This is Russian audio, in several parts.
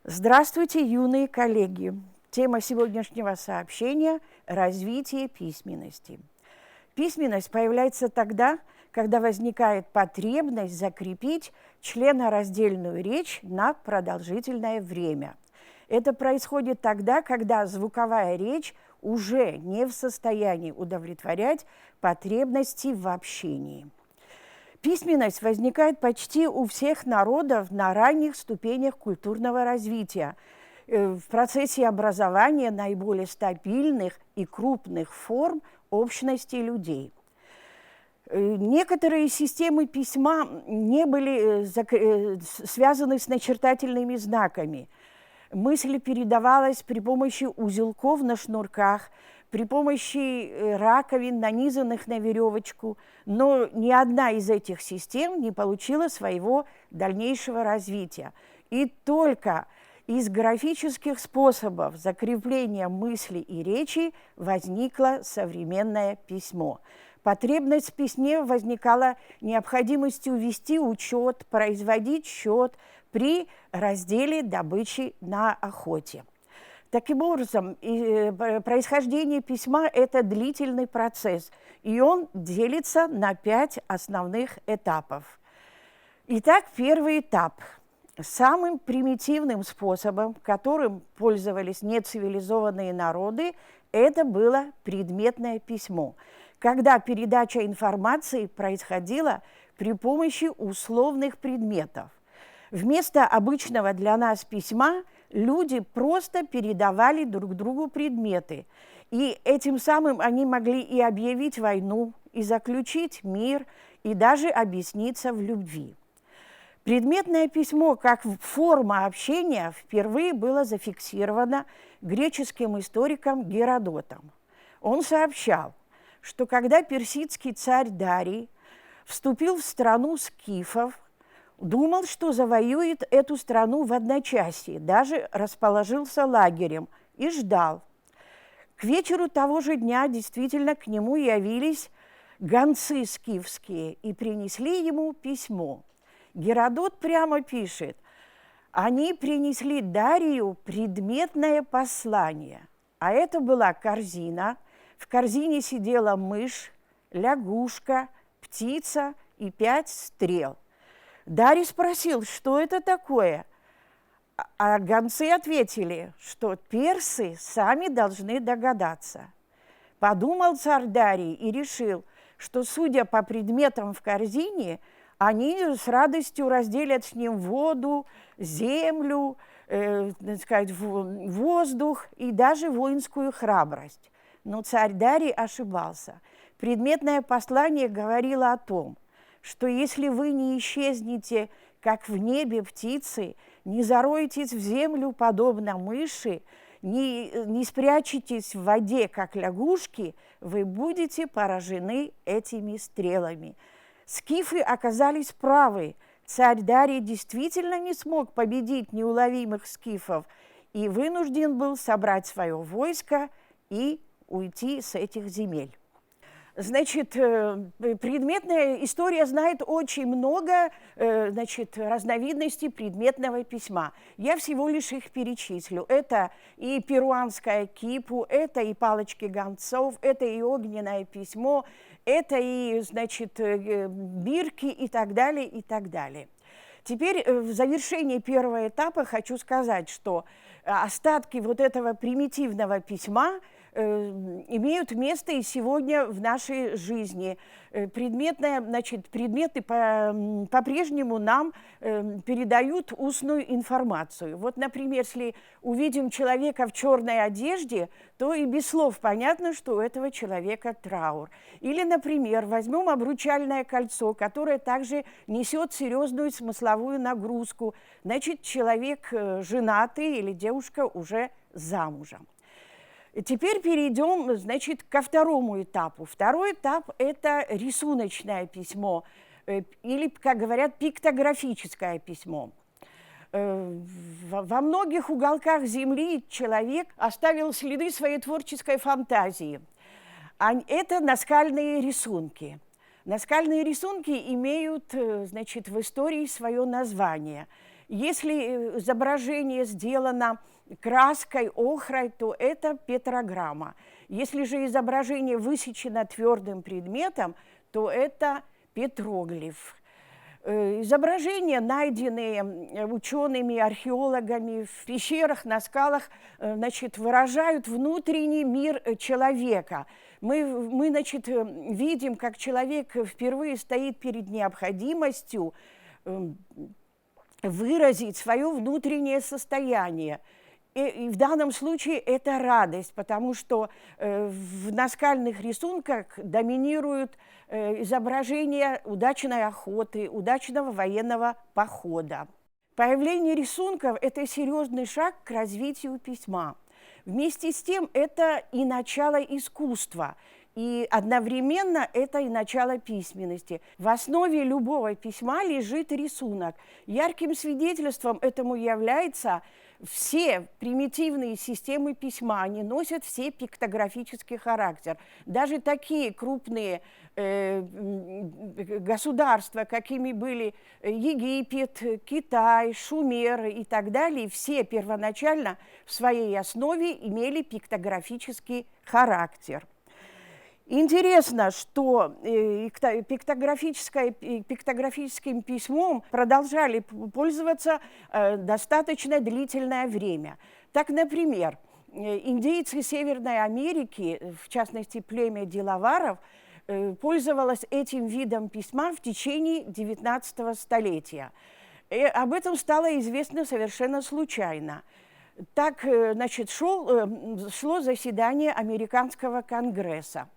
Здравствуйте, юные коллеги! Тема сегодняшнего сообщения – развитие письменности. Письменность появляется тогда, когда возникает потребность закрепить членораздельную речь на продолжительное время. Это происходит тогда, когда звуковая речь уже не в состоянии удовлетворять потребности в общении. Письменность возникает почти у всех народов на ранних ступенях культурного развития, в процессе образования наиболее стабильных и крупных форм общности людей. Некоторые системы письма не были связаны с начертательными знаками. Мысль передавалась при помощи узелков на шнурках, при помощи раковин, нанизанных на веревочку, но ни одна из этих систем не получила своего дальнейшего развития. И только из графических способов закрепления мысли и речи возникло современное письмо. Потребность в письме возникала необходимостью вести учет, производить счет при разделе добычи на охоте. Таким образом, происхождение письма – это длительный процесс, и он делится на 5 основных этапов. Итак, первый этап. Самым примитивным способом, которым пользовались нецивилизованные народы, это было предметное письмо, когда передача информации происходила при помощи условных предметов. Вместо обычного для нас письма люди просто передавали друг другу предметы, и этим самым они могли и объявить войну, и заключить мир, и даже объясниться в любви. Предметное письмо как форма общения впервые было зафиксировано греческим историком Геродотом. Он сообщал, что когда персидский царь Дарий вступил в страну скифов, думал, что завоюет эту страну в одночасье, даже расположился лагерем и ждал. К вечеру того же дня действительно к нему явились гонцы скифские и принесли ему письмо. Геродот прямо пишет: они принесли Дарию предметное послание, а это была корзина, в корзине сидела мышь, лягушка, птица и 5 стрел. Дарий спросил, что это такое, а гонцы ответили, что персы сами должны догадаться. Подумал царь Дарий и решил, что, судя по предметам в корзине, они с радостью разделят с ним воду, землю, воздух и даже воинскую храбрость. Но царь Дарий ошибался. Предметное послание говорило о том, что если вы не исчезнете, как в небе птицы, не зароетесь в землю, подобно мыши, не спрячетесь в воде, как лягушки, вы будете поражены этими стрелами. Скифы оказались правы. Царь Дарий действительно не смог победить неуловимых скифов и вынужден был собрать свое войско и уйти с этих земель. Значит, предметная история знает очень много разновидностей предметного письма. Я всего лишь их перечислю. Это и перуанская кипу, это и палочки гонцов, это и огненное письмо, это и, бирки и так далее, и так далее. Теперь в завершении первого этапа хочу сказать, что остатки вот этого примитивного письма имеют место и сегодня в нашей жизни. Предметы по-прежнему нам передают устную информацию. Вот, например, если увидим человека в черной одежде, то и без слов понятно, что у этого человека траур. Или, например, возьмем обручальное кольцо, которое также несет серьезную смысловую нагрузку. Значит, человек женатый или девушка уже замужем. Теперь перейдем, ко второму этапу. Второй этап – это рисуночное письмо, или, как говорят, пиктографическое письмо. Во многих уголках Земли человек оставил следы своей творческой фантазии. Это наскальные рисунки. Наскальные рисунки имеют, в истории свое название. Если изображение сделано краской, охрой, то это петрограмма. Если же изображение высечено твердым предметом, то это петроглиф. Изображения, найденные учеными, археологами в пещерах, на скалах, значит, выражают внутренний мир человека. Мы значит, видим, как человек впервые стоит перед необходимостью выразить свое внутреннее состояние. И в данном случае это радость, потому что в наскальных рисунках доминируют изображения удачной охоты, удачного военного похода. Появление рисунков – это серьезный шаг к развитию письма. Вместе с тем это и начало искусства, и одновременно это и начало письменности. В основе любого письма лежит рисунок. Ярким свидетельством этому является все примитивные системы письма, они носят все пиктографический характер. Даже такие крупные государства, какими были Египет, Китай, Шумеры и так далее, все первоначально в своей основе имели пиктографический характер. Интересно, что пиктографическим письмом продолжали пользоваться достаточно длительное время. Так, например, индейцы Северной Америки, в частности племя делаваров, пользовалось этим видом письма в течение XIX столетия. И об этом стало известно совершенно случайно. Так, значит, шло заседание Американского конгресса.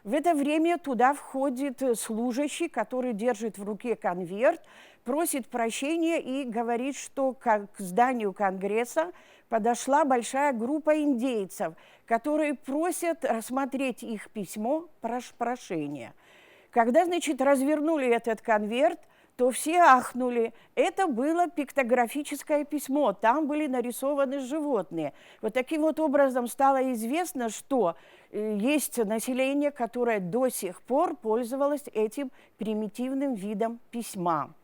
В это время туда входит служащий, который держит в руке конверт, просит прощения и говорит, что к зданию Конгресса подошла большая группа индейцев, которые просят рассмотреть их письмо прошения. Когда, значит, развернули этот конверт, то все ахнули. Это было пиктографическое письмо, там были нарисованы животные. Вот таким вот образом стало известно, что есть население, которое до сих пор пользовалось этим примитивным видом письма.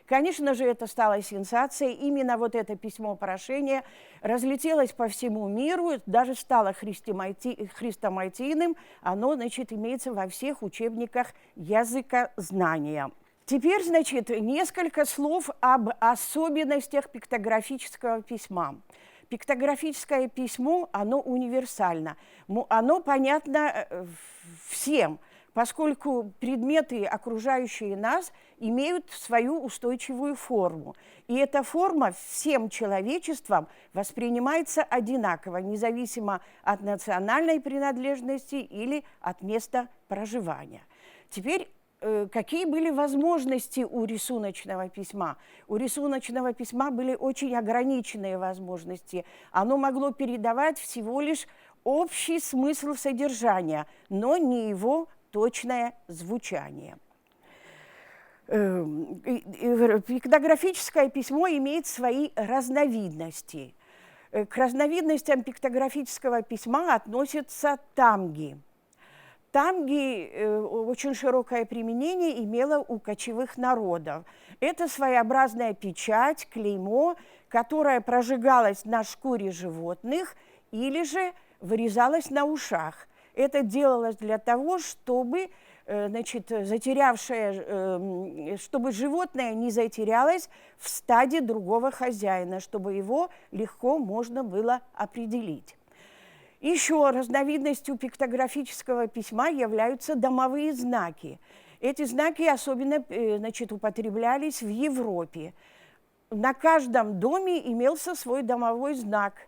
Конечно же, это стало сенсацией. Именно вот это письмо прошения разлетелось по всему миру, даже стало хрестоматийным. Оно, значит, имеется во всех учебниках языкознания. Теперь, значит, несколько слов об особенностях пиктографического письма. Пиктографическое письмо, оно универсально, оно понятно всем, поскольку предметы, окружающие нас, имеют свою устойчивую форму. И эта форма всем человечеством воспринимается одинаково, независимо от национальной принадлежности или от места проживания. Теперь, какие были возможности у рисуночного письма? У рисуночного письма были очень ограниченные возможности. Оно могло передавать всего лишь общий смысл содержания, но не его точное звучание. Пиктографическое письмо имеет свои разновидности. К разновидностям пиктографического письма относятся тамги. Тамги очень широкое применение имело у кочевых народов. Это своеобразная печать, клеймо, которая прожигалась на шкуре животных или же вырезалась на ушах. Это делалось для того, чтобы, значит, чтобы животное не затерялось в стаде другого хозяина, чтобы его легко можно было определить. Еще разновидностью пиктографического письма являются домовые знаки. Эти знаки особенно, значит, употреблялись в Европе. На каждом доме имелся свой домовой знак.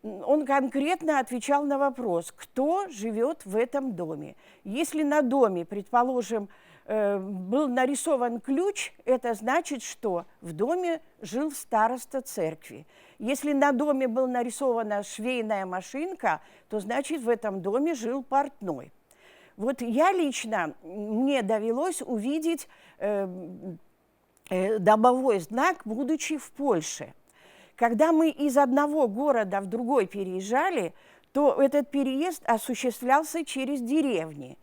Он конкретно отвечал на вопрос, кто живет в этом доме. Если на доме, предположим, был нарисован ключ, это значит, что в доме жил староста церкви. Если на доме была нарисована швейная машинка, то значит в этом доме жил портной. Вот я лично, мне довелось увидеть домовой знак, будучи в Польше. Когда мы из одного города в другой переезжали, то этот переезд осуществлялся через деревни.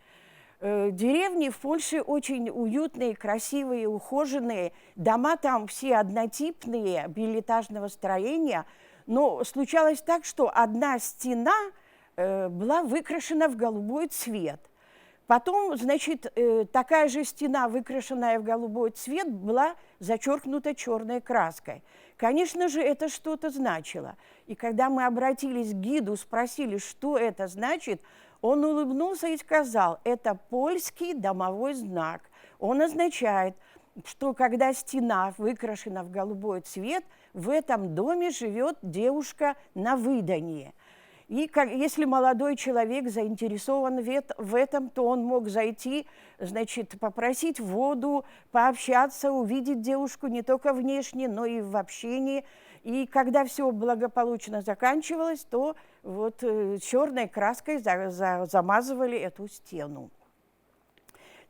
Деревни в Польше очень уютные, красивые, ухоженные. Дома там все однотипные, билетажного строения. Но случалось так, что одна стена была выкрашена в голубой цвет. Потом, значит, такая же стена, выкрашенная в голубой цвет, была зачеркнута черной краской. Конечно же, это что-то значило. И когда мы обратились к гиду, спросили, что это значит, он улыбнулся и сказал, это польский домовой знак. Он означает, что когда стена выкрашена в голубой цвет, в этом доме живет девушка на выданье. И если молодой человек заинтересован в этом, то он мог зайти, значит, попросить воду, пообщаться, увидеть девушку не только внешне, но и в общении. И когда все благополучно заканчивалось, то вот черной краской замазывали эту стену.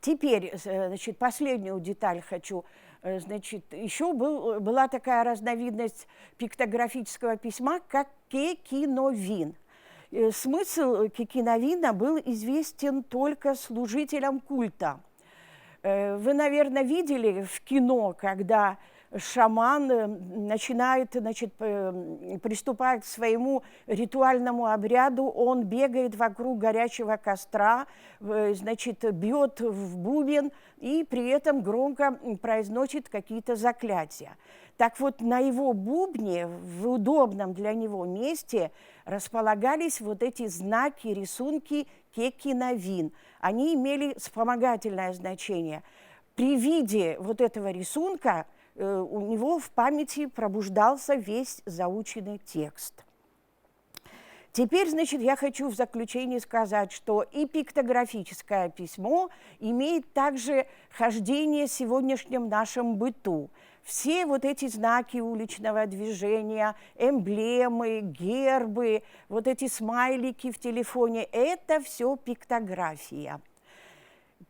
Теперь, значит, последнюю деталь хочу. Значит, еще была такая разновидность пиктографического письма, как кекиновин. Смысл кекиновина был известен только служителям культа. Вы, наверное, видели в кино, когда шаман начинает, значит, приступает к своему ритуальному обряду, он бегает вокруг горячего костра, значит, бьет в бубен и при этом громко произносит какие-то заклятия. Так вот, на его бубне, в удобном для него месте, располагались вот эти знаки, рисунки кекиновин. Они имели вспомогательное значение. При виде вот этого рисунка у него в памяти пробуждался весь заученный текст. Теперь, значит, я хочу в заключение сказать, что и пиктографическое письмо имеет также хождение в сегодняшнем нашем быту. Все вот эти знаки уличного движения, эмблемы, гербы, вот эти смайлики в телефоне – это все пиктография.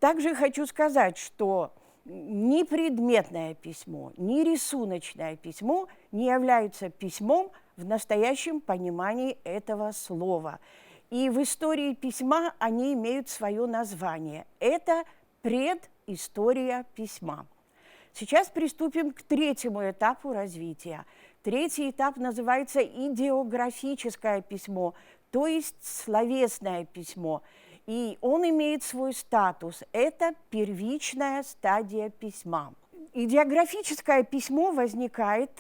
Также хочу сказать, что ни предметное письмо, ни рисуночное письмо не являются письмом в настоящем понимании этого слова. И в истории письма они имеют свое название. Это предыстория письма. Сейчас приступим к третьему этапу развития. Третий этап называется идеографическое письмо, то есть словесное письмо. И он имеет свой статус. Это первичная стадия письма. Идеографическое письмо возникает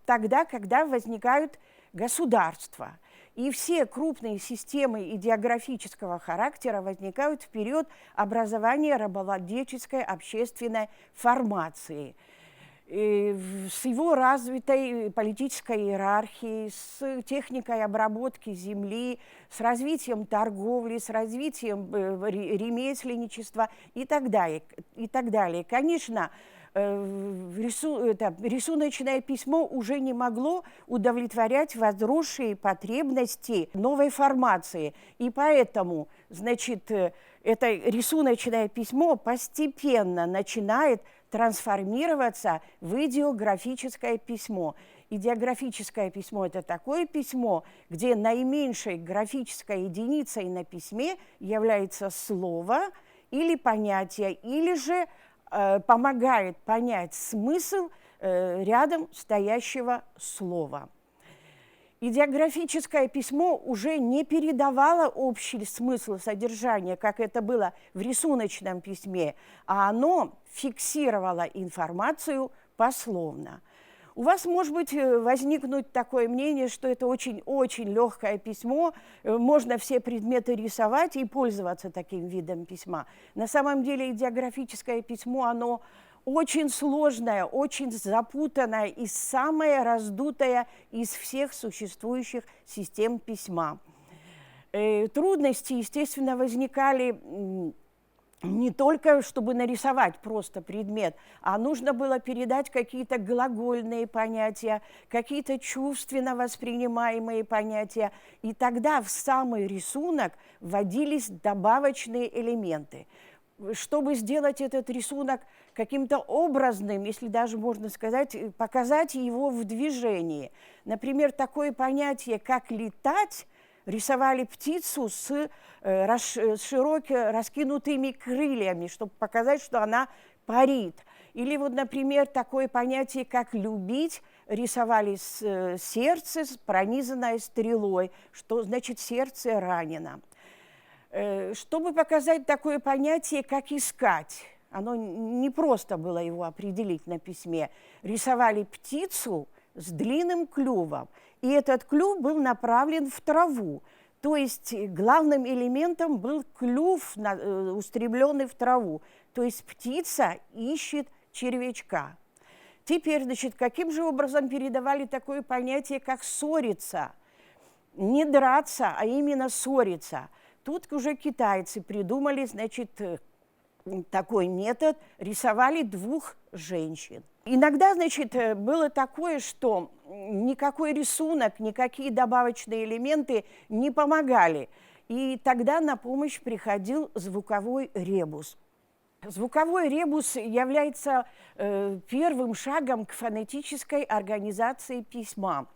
тогда, когда возникают государства. И все крупные системы идеографического характера возникают в период образования рабовладельческой общественной формации. С его развитой политической иерархией, с техникой обработки земли, с развитием торговли, с развитием ремесленничества и так далее. И так далее. Конечно, рисуночное письмо уже не могло удовлетворять возросшие потребности новой формации. И поэтому, значит, это рисуночное письмо постепенно начинает трансформироваться в идеографическое письмо. Идеографическое письмо – это такое письмо, где наименьшей графической единицей на письме является слово или понятие, или же помогает понять смысл рядом стоящего слова. Идеографическое письмо уже не передавало общий смысл содержания, как это было в рисуночном письме, а оно фиксировало информацию пословно. У вас может быть возникнуть такое мнение, что это очень-очень легкое письмо, можно все предметы рисовать и пользоваться таким видом письма. На самом деле идеографическое письмо, оно очень сложное, очень запутанное и самое раздутое из всех существующих систем письма. Трудности, естественно, возникали не только, чтобы нарисовать просто предмет, а нужно было передать какие-то глагольные понятия, какие-то чувственно воспринимаемые понятия. И тогда в самый рисунок вводились добавочные элементы. Чтобы сделать этот рисунок каким-то образным, если даже можно сказать, показать его в движении. Например, такое понятие, как «летать», рисовали птицу с широко раскинутыми крыльями, чтобы показать, что она парит. Или вот, например, такое понятие, как «любить», рисовали сердце, пронизанное стрелой, что значит сердце ранено. Чтобы показать такое понятие, как «искать», оно не просто было его определить на письме, рисовали птицу с длинным клювом, и этот клюв был направлен в траву. То есть главным элементом был клюв, устремленный в траву. То есть птица ищет червячка. Теперь, значит, каким же образом передавали такое понятие, как ссориться? Не драться, а именно ссориться. Тут уже китайцы придумали, значит, такой метод, рисовали двух женщин. Иногда, значит, было такое, что никакой рисунок, никакие добавочные элементы не помогали. И тогда на помощь приходил звуковой ребус. Звуковой ребус является первым шагом к фонетической организации письма.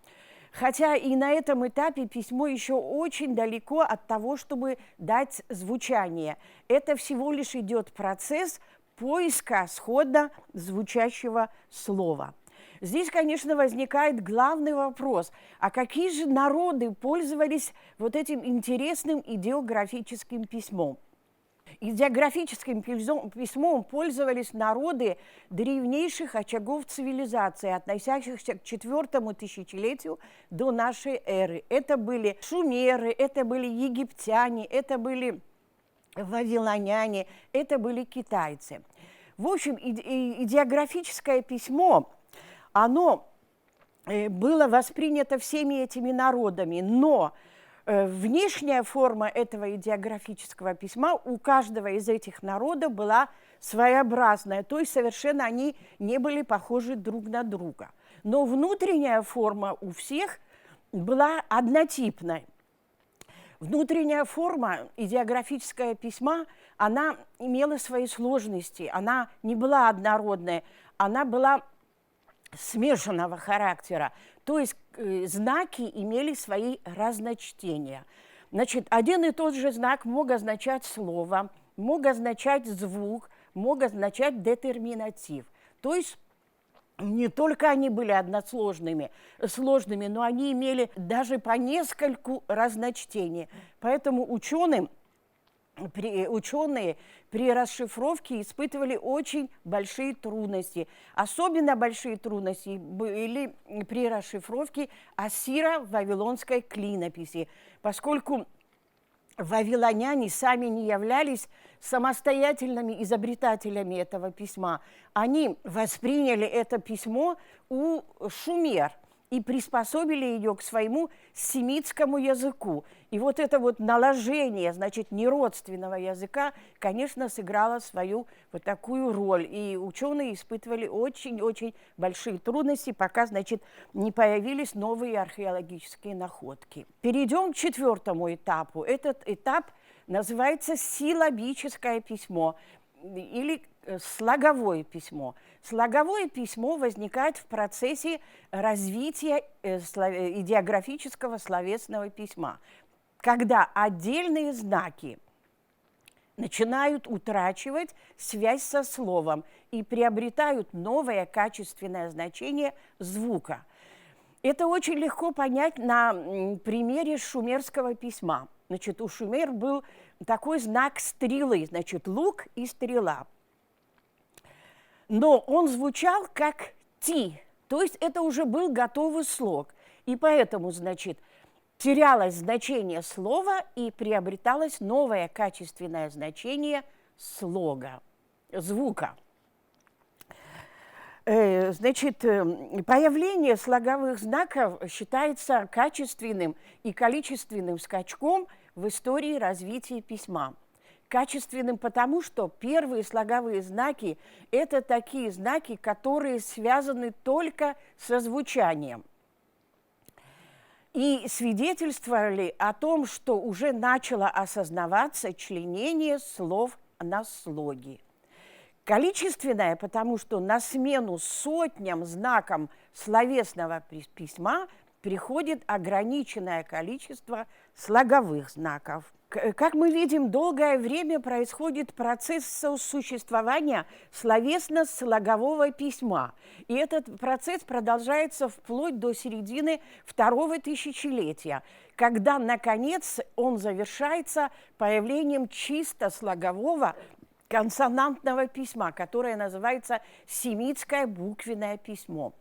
Хотя и на этом этапе письмо еще очень далеко от того, чтобы дать звучание. Это всего лишь идет процесс поиска сходно звучащего слова. Здесь, конечно, возникает главный вопрос, а какие же народы пользовались вот этим интересным идеографическим письмом? Идеографическим письмом пользовались народы древнейших очагов цивилизации, относящихся к IV тысячелетию до нашей эры. Это были шумеры, это были египтяне, это были вавилоняне, это были китайцы. В общем, идеографическое письмо, оно было воспринято всеми этими народами, но внешняя форма этого идеографического письма у каждого из этих народов была своеобразная, то есть совершенно они не были похожи друг на друга. Но внутренняя форма у всех была однотипной. Внутренняя форма идеографического письма, она имела свои сложности, она не была однородная, она была смешанного характера, то есть знаки имели свои разночтения. Значит, один и тот же знак мог означать слово, мог означать звук, мог означать детерминатив. То есть не только они были односложными, но они имели даже по нескольку разночтений. Поэтому ученые при расшифровке испытывали очень большие трудности. Особенно большие трудности были при расшифровке ассиро-вавилонской клинописи, поскольку вавилоняне сами не являлись самостоятельными изобретателями этого письма. Они восприняли это письмо у шумер и приспособили ее к своему семитскому языку. И вот это вот наложение, значит, неродственного языка, конечно, сыграло свою вот такую роль. И ученые испытывали очень-очень большие трудности, пока, значит, не появились новые археологические находки. Перейдем к 4-му этапу. Этот этап называется силлабическое письмо или слоговое письмо. Слоговое письмо возникает в процессе развития идеографического словесного письма, когда отдельные знаки начинают утрачивать связь со словом и приобретают новое качественное значение звука. Это очень легко понять на примере шумерского письма. Значит, у шумер был такой знак стрелы, значит, лук и стрела. Но он звучал как «ти», то есть это уже был готовый слог. И поэтому, значит, терялось значение слова и приобреталось новое качественное значение слога, звука. Значит, появление слоговых знаков считается качественным и количественным скачком в истории развития письма. Качественным потому, что первые слоговые знаки – это такие знаки, которые связаны только со звучанием. И свидетельствовали о том, что уже начало осознаваться членение слов на слоги. Количественное, потому что на смену сотням знакам словесного письма приходит ограниченное количество слоговых знаков. Как мы видим, долгое время происходит процесс сосуществования словесно-слогового письма. И этот процесс продолжается вплоть до середины второго тысячелетия, когда, наконец, он завершается появлением чисто слогового консонантного письма, которое называется семитское буквенное письмо.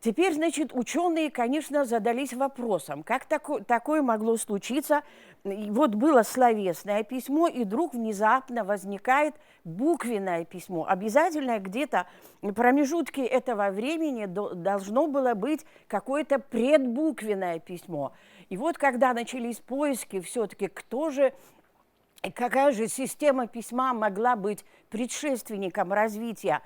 Теперь, значит, ученые, конечно, задались вопросом, как такое могло случиться. И вот было словесное письмо, и вдруг внезапно возникает буквенное письмо. Обязательно где-то в промежутке этого времени должно было быть какое-то предбуквенное письмо. И вот когда начались поиски все-таки, какая же система письма могла быть предшественником развития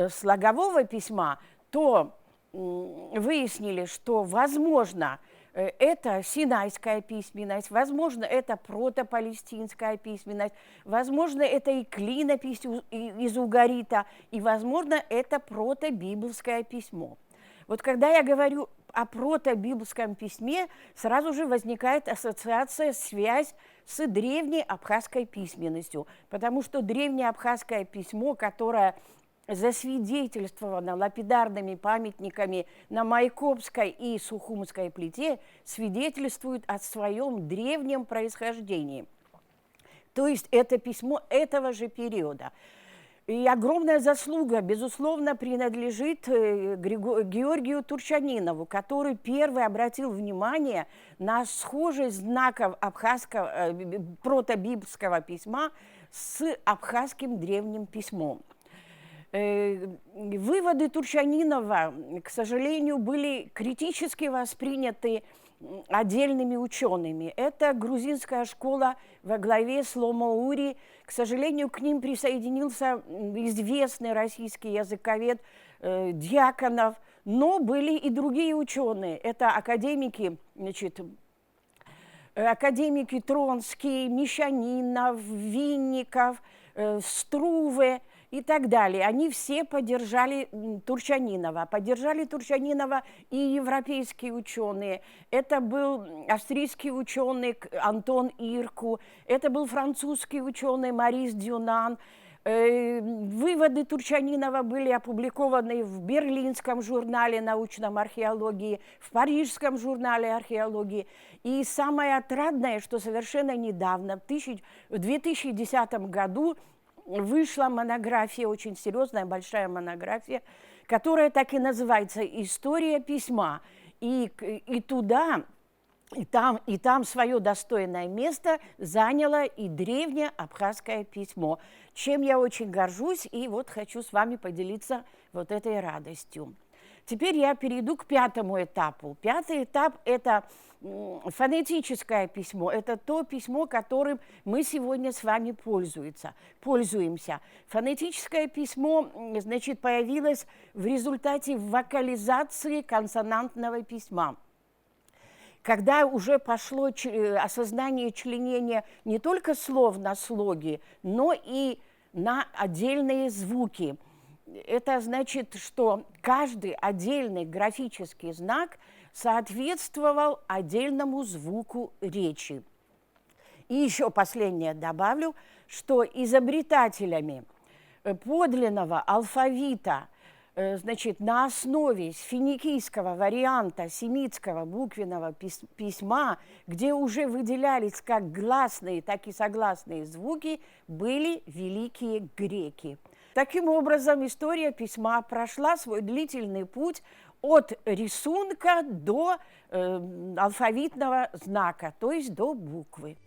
слогового письма, то выяснили, что, возможно, это синайская письменность, возможно, это протопалестинская письменность, возможно, это и клинопись из Угарита, и, возможно, это протобиблское письмо. Вот когда я говорю о протобиблском письме, сразу же возникает ассоциация, связь с древней абхазской письменностью, потому что древнее абхазское письмо, которое засвидетельствовано лапидарными памятниками на Майкопской и Сухумской плите, свидетельствует о своем древнем происхождении. То есть это письмо этого же периода. И огромная заслуга, безусловно, принадлежит Георгию Турчанинову, который первый обратил внимание на схожесть знаков абхазского, протобиблского письма с абхазским древним письмом. Выводы Турчанинова, к сожалению, были критически восприняты отдельными учеными. Это грузинская школа во главе с Ломоури. К сожалению, к ним присоединился известный российский языковед Дьяконов, но были и другие ученые. Это академики, академики Тронский, Мещанинов, Винников, Струве и так далее. Они все поддержали Турчанинова. Поддержали Турчанинова и европейские ученые. Это был австрийский ученый Антон Ирку, это был французский ученый Марис Дюнан. Выводы Турчанинова были опубликованы в Берлинском журнале научной археологии, в Парижском журнале археологии. И самое отрадное, что совершенно недавно, в 2010 году, вышла монография, очень серьезная, большая монография, которая так и называется «История письма». И туда, и там свое достойное место заняло и древнее абхазское письмо, чем я очень горжусь, и вот хочу с вами поделиться вот этой радостью. Теперь я перейду к пятому этапу. Пятый этап – это фонетическое письмо. Это то письмо, которым мы сегодня с вами пользуемся. Фонетическое письмо, значит, появилось в результате вокализации консонантного письма. Когда уже пошло осознание членения не только слов на слоги, но и на отдельные звуки. Это значит, что каждый отдельный графический знак соответствовал отдельному звуку речи. И еще последнее добавлю, что изобретателями подлинного алфавита, значит, на основе финикийского варианта семитского буквенного письма, где уже выделялись как гласные, так и согласные звуки, были великие греки. Таким образом, история письма прошла свой длительный путь от рисунка до алфавитного знака, то есть до буквы.